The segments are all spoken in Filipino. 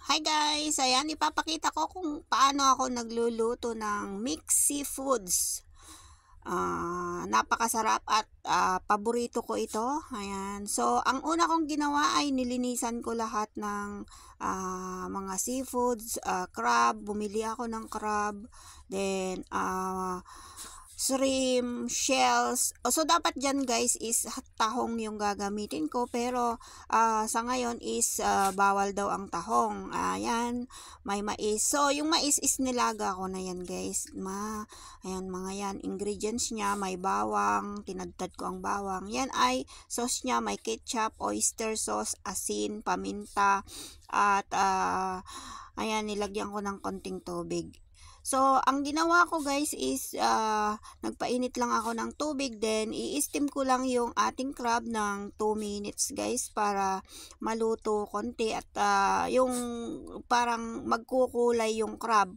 Hi guys! Ayan, ipapakita ko kung paano ako nagluluto ng mixed seafoods. Napakasarap at paborito ko ito. Ayan. So, ang una kong ginawa ay nilinisan ko lahat ng mga seafoods, crab. Bumili ako ng crab. Then, shrimp, shells. So, dapat dyan guys is tahong yung gagamitin ko. Pero, sa ngayon is bawal daw ang tahong. Ayan, may mais. So, yung mais is nilaga ko na yan guys. Ayan, mga yan. Ingredients niya, may bawang. Tinadtad ko ang bawang. Yan ay sauce niya. May ketchup, oyster sauce, asin, paminta. At, ayan, nilagyan ko ng konting tubig. So, ang ginawa ko guys is nagpainit lang ako ng tubig, then i-steam ko lang yung ating crab ng 2 minutes guys para maluto konti at yung parang magkukulay yung crab.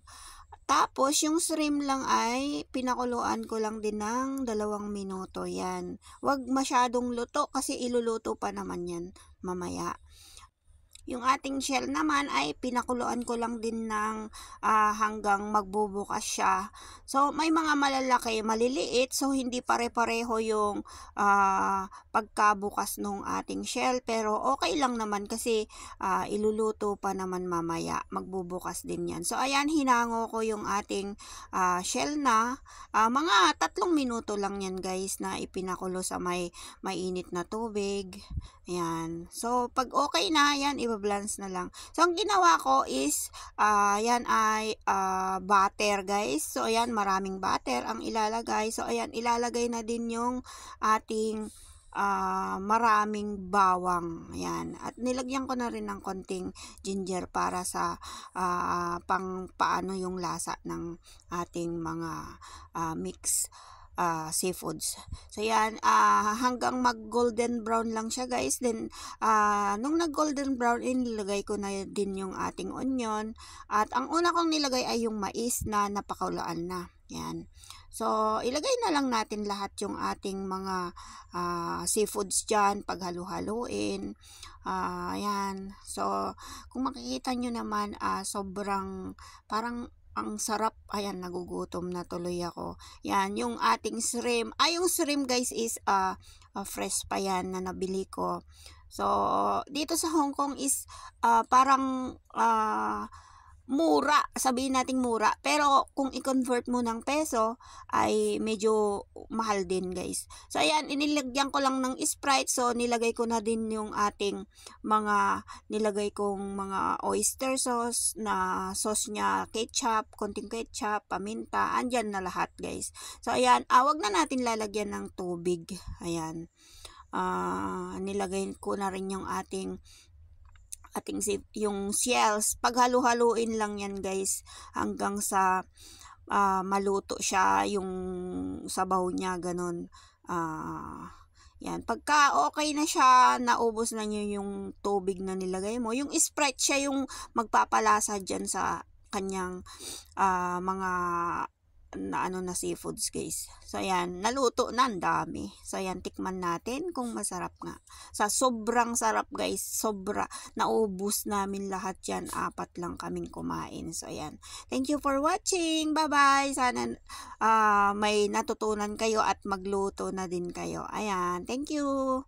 Tapos, yung shrimp lang ay pinakuluan ko lang din ng 2 minuto. Yan. Huwag masyadong luto kasi iluluto pa naman yan mamaya. Yung ating shell naman ay pinakuluan ko lang din ng hanggang magbubukas siya. So, may mga malalaki, maliliit. So, hindi pare-pareho yung pagkabukas ng ating shell. Pero, okay lang naman kasi iluluto pa naman mamaya. Magbubukas din yan. So, ayan, hinango ko yung ating shell na. Mga 3 minuto lang yan guys na ipinakulo sa may mainit na tubig. Ayan. So, pag okay na, yan, i-balance na lang. So, ang ginawa ko is, yan ay butter, guys. So, ayan, maraming butter ang ilalagay. So, ayan, ilalagay na din yung ating maraming bawang. Ayan. At nilagyan ko na rin ng konting ginger para sa pang paano yung lasa ng ating mga mix seafoods. So yan, hanggang mag golden brown lang siya guys. Then nung nag golden brown, nilagay ko na din yung ating onion. At ang una kong nilagay ay yung mais na napakuluan na. Yan. So ilagay na lang natin lahat yung ating mga seafoods dyan, paghalu-haluin. Yan. So kung makikita nyo naman, sobrang parang ang sarap. Ayan, nagugutom na tuloy ako. Yan, yung ating shrimp. Yung shrimp guys is fresh pa yan na nabili ko. So, dito sa Hong Kong is parang mura. Sabihin nating mura. Pero, kung i-convert mo ng peso, ay medyo mahal din guys. So, ayan, inilagyan ko lang ng Sprite. So, nilagay ko na din yung ating nilagay kong mga oyster sauce na sauce niya, ketchup, konting ketchup, paminta. Andyan na lahat guys. So, ayan, wag na natin lalagyan ng tubig. Ayan. Nilagay ko na rin yung ating yung shells. Paghalu-haluin lang yan guys hanggang sa maluto siya, yung sabaw niya ganun. Yan, pagka okay na siya, naubos na niyo yung tubig na nilagay mo, yung Sprite siya yung magpapalasa dyan sa kanyang mga na seafoods guys. So ayan, naluto na, ang dami. So ayan, tikman natin kung masarap nga. Sa sobrang sarap guys, sobra. Naubos namin lahat yan, 4 lang kaming kumain. So ayan, thank you for watching. Bye bye. Sana may natutunan kayo at magluto na din kayo. Ayan, thank you.